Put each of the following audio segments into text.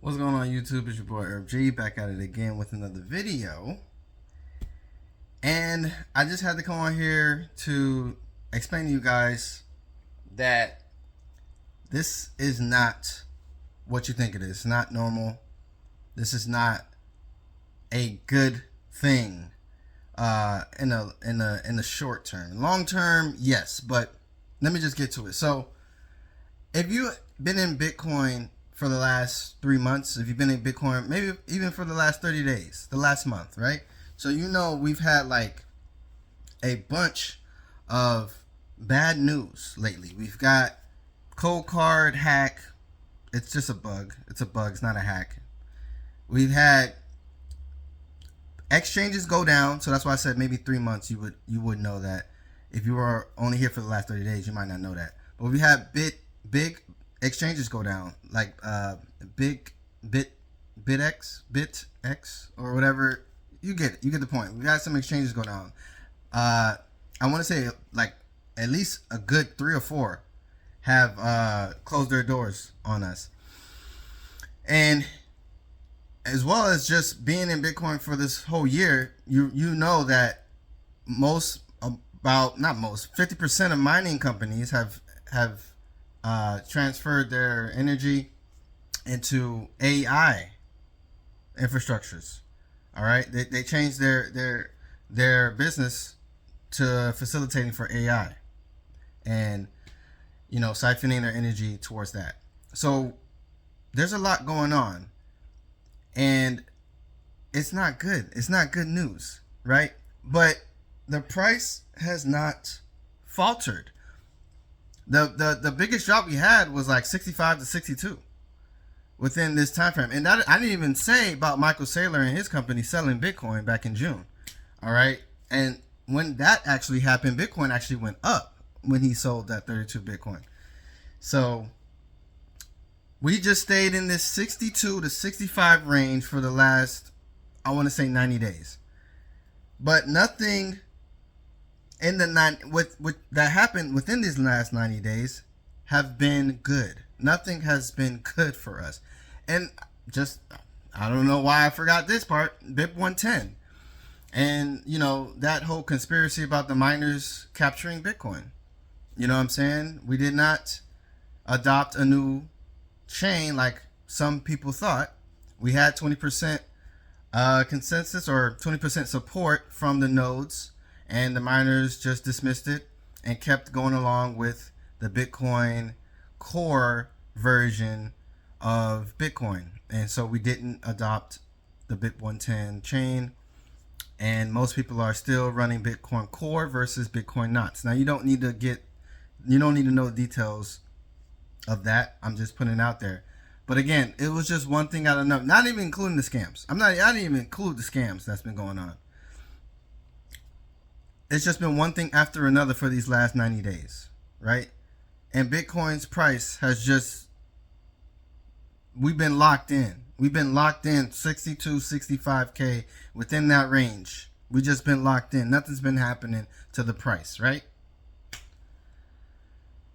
What's going on YouTube? It's your boy Herb G back at it again with another video. And I just had to come on here to explain to you guys that this is not what you think it is. It's not normal. This is not a good thing in the short term. Long term, yes, but let me just get to it. So if you've been in Bitcoin for the last 3 months, if you've been in Bitcoin, maybe even for the last 30 days, the last month, right? So we've had like a bunch of bad news lately. We've got Cold Card hack. It's just a bug. It's a bug. It's not a hack. We've had exchanges go down. So that's why I said maybe 3 months you would know that. If you were only here for the last 30 days, you might not know that. But we had big exchanges go down, like BitX or whatever. You get it. You get the point. We got some exchanges go down. I want to say like at least a good 3 or 4 have closed their doors on us. And as well as just being in Bitcoin for this whole year, you know that 50% of mining companies have transferred their energy into AI infrastructures. All right, they changed their business to facilitating for AI, and siphoning their energy towards that. So there's a lot going on, and it's not good. It's not good news, right? But the price has not faltered. The biggest drop we had was like 65 to 62 within this time frame. And I didn't even say about Michael Saylor and his company selling Bitcoin back in June. All right. And when that actually happened, Bitcoin actually went up when he sold that 32 Bitcoin. So we just stayed in this 62 to 65 range for the last, I want to say 90 days. But nothing in the that happened within these last 90 days have been good. Nothing has been good for us. And just, I don't know why I forgot this part, BIP 110. And that whole conspiracy about the miners capturing Bitcoin. You know what I'm saying? We did not adopt a new chain like some people thought. We had 20% consensus or 20% support from the nodes, and the miners just dismissed it and kept going along with the Bitcoin core version of Bitcoin. And so we didn't adopt the BIP 110 chain, and most people are still running Bitcoin core versus Bitcoin knots. Now you don't need to know the details of that. I'm just putting it out there. But again, it was just one thing out of another, not even including the scams. I didn't even include the scams that's been going on. It's just been one thing after another for these last 90 days, right? And Bitcoin's price has just, we've been locked in. We've been locked in 62, 65K within that range. We just been locked in. Nothing's been happening to the price, right?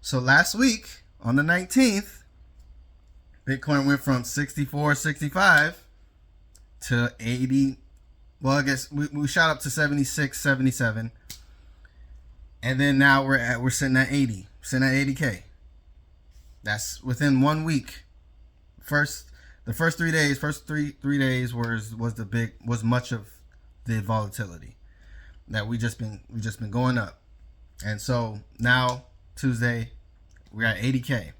So last week on the 19th, Bitcoin went from 64, 65 to 80. Well, I guess we shot up to 76, 77. And then now we're sitting at 80. Sitting at 80K. That's within 1 week. The first 3 days, three days was much of the volatility that we just been going up. And so now Tuesday we're at 80K.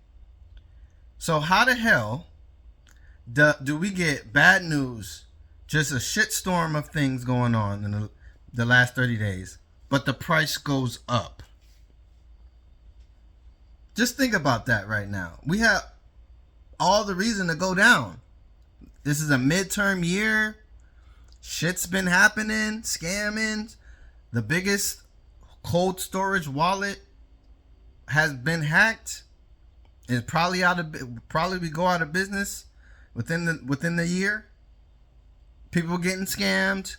So how the hell do we get bad news, just a shitstorm of things going on in the last 30 days, but the price goes up? Just think about that right now. We have all the reason to go down. This is a midterm year. Shit's been happening, scamming. The biggest cold storage wallet has been hacked. It's probably we go out of business within the year. People getting scammed.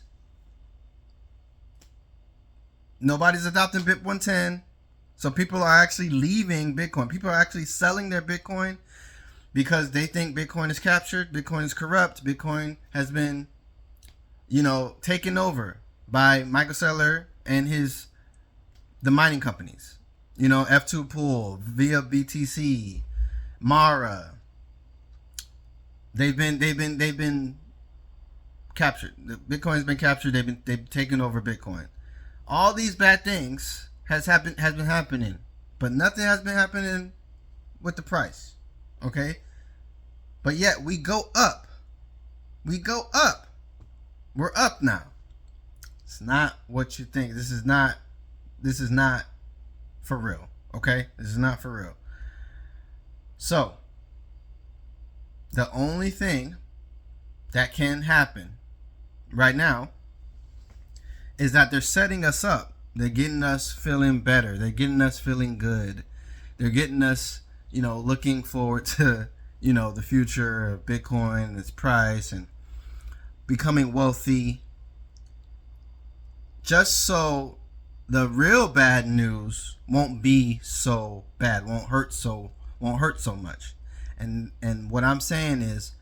Nobody's adopting BIP 110. So people are actually leaving Bitcoin. People are actually selling their Bitcoin because they think Bitcoin is captured, Bitcoin is corrupt, Bitcoin has been, taken over by Michael Saylor and the mining companies. F2 Pool, via BTC, Mara. They've been captured. Bitcoin's been captured. They've taken over Bitcoin. All these bad things has been happening, but nothing has been happening with the price. Okay? But yet we go up. We're up now. It's not what you think. This is not for real. Okay? This is not for real. So, the only thing that can happen right now is that they're setting us up. They're getting us feeling better. They're getting us feeling good. They're getting us, looking forward to, the future of Bitcoin and its price and becoming wealthy. Just so the real bad news won't be so bad, won't hurt so much. And what I'm saying is,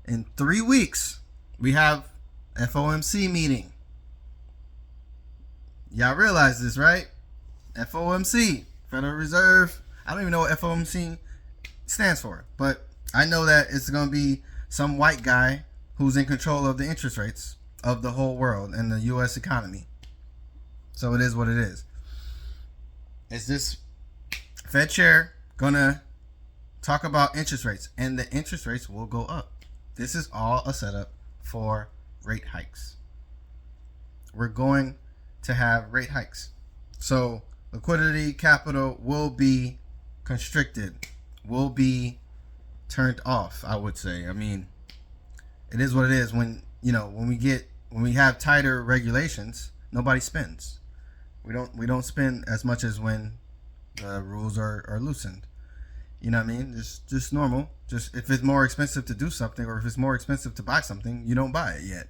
in 3 weeks, we have FOMC meeting. Y'all realize this, right? FOMC, Federal Reserve. I don't even know what FOMC stands for, but I know that it's going to be some white guy who's in control of the interest rates of the whole world and the U.S. economy. So it is what it is. Is this Fed chair going to talk about interest rates? And the interest rates will go up. This is all a setup for rate hikes. We're going to have rate hikes. So liquidity, capital will be constricted, will be turned off, I would say. I mean, it is what it is. When we have tighter regulations, nobody spends. We don't spend as much as when the rules are loosened. You know what I mean? Just normal. Just if it's more expensive to do something, or if it's more expensive to buy something, you don't buy it yet.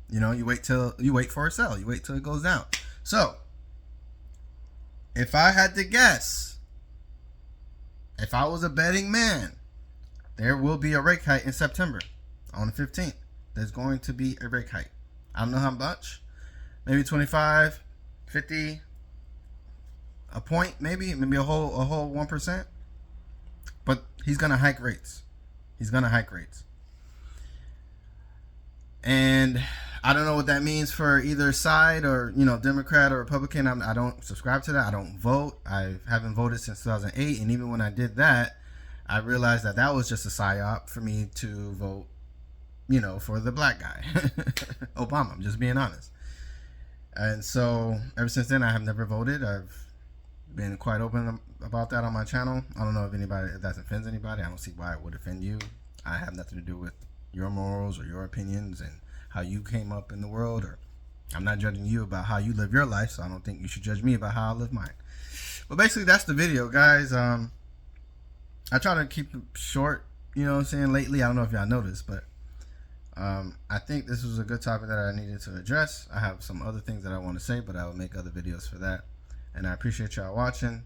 You wait for a sell. You wait till it goes down. So, if I had to guess, if I was a betting man, there will be a rate hike in September on the 15th. There's going to be a rate hike. I don't know how much. Maybe 25, 50, a point, maybe a whole 1%. But he's gonna hike rates. And I don't know what that means for either side, or Democrat or Republican. I don't subscribe to that. I don't vote. I haven't voted since 2008, and even when I did that, I realized that was just a psyop for me to vote, for the black guy, Obama. I'm just being honest. And so ever since then, I have never voted. I've been quite open about that on my channel. I don't know if that offends anybody. I don't see why it would offend you. I have nothing to do with your morals or your opinions and how you came up in the world, or I'm not judging you about how you live your life, so I don't think you should judge me about how I live mine. But basically, that's the video, guys. I try to keep it short, lately. I don't know if y'all noticed, but I think this was a good topic that I needed to address. I have some other things that I want to say, but I will make other videos for that. And I appreciate y'all watching.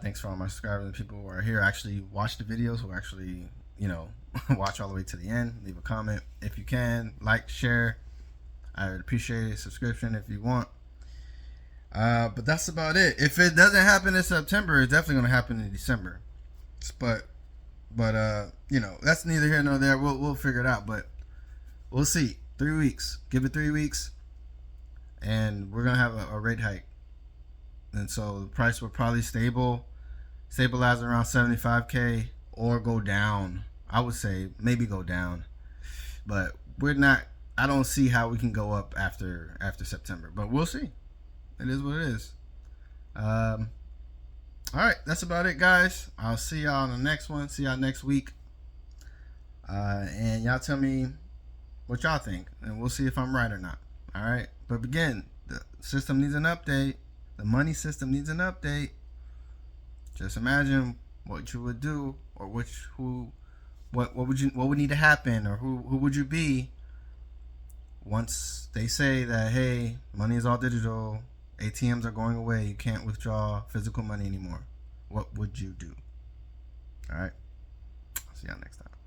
Thanks for all my subscribers and people who are here, actually watch the videos, who actually, watch all the way to the end. Leave a comment if you can. Like, share. I would appreciate it. Subscription if you want. But that's about it. If it doesn't happen in September, it's definitely going to happen in December. But that's neither here nor there. We'll figure it out. But we'll see. 3 weeks. Give it 3 weeks. And we're going to have a rate hike. And so the price will probably stabilize around 75K, or go down. I would say maybe go down, but I don't see how we can go up after September, but we'll see. It is what it is. All right, that's about it, guys. I'll see y'all on the next one. See y'all next week. And y'all tell me what y'all think, and we'll see if I'm right or not. All right, but again, the system needs an update. The money system needs an update. Just imagine what you would do, or what would need to happen, or who would you be once they say that, hey, money is all digital, ATMs are going away, you can't withdraw physical money anymore. What would you do? All right. See y'all next time.